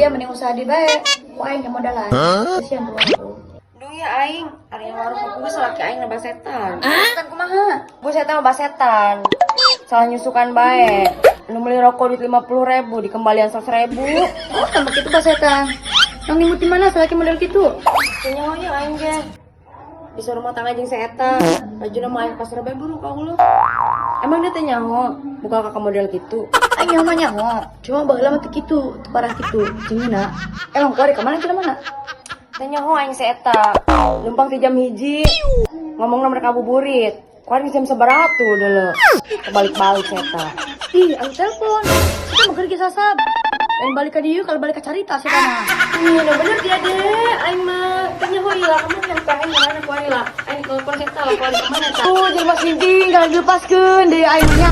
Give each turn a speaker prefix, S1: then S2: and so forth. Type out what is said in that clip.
S1: dia mending usaha di bae. Kok aing yang modalan. Kasihan tuh aku.
S2: Duh ya aing, ari warung kopi geus laki aing nambah setan.
S1: Setan kumaha?
S2: Bu setan mah setan. Salah nyusukan bae. Nu beli rokok duit 50.000 dikembalian 100.000.
S1: Oh, tambah gitu Pak Setan. Yang nimut di mana selaki model gitu?
S2: Kayaknya mah ya aing ge. Bisa rumah tangga jeung setan. Bajuna mah aing pasar bae burung ka hulu. Emang dia teh nyaho buka kakak model gitu.
S1: Aing nyaho mah nyaho. Cuma baheula mah teu kitu, teu parah kitu. Cingina. Emang kuari ka mana mana?
S2: Teh nyaho aing si eta. Numpang ti jam 1. Ngomongna mereka buburit. Kuari jam sabaraha tuh deuleu. Kebalik-balik si eta.
S1: Ih, aku telepon. Kita mau kerja sasab. Lain balik ke dia kalau balik ke carita sih kana.
S2: Iya, nah bener dia deh. Aing mah teh nyaho ieu kamu yang pengen mana kuari lah. Aing telepon si eta lah kuari ka mana ta.
S1: Tuh, jelema sinting, kalau dilepaskeun deui aing nya.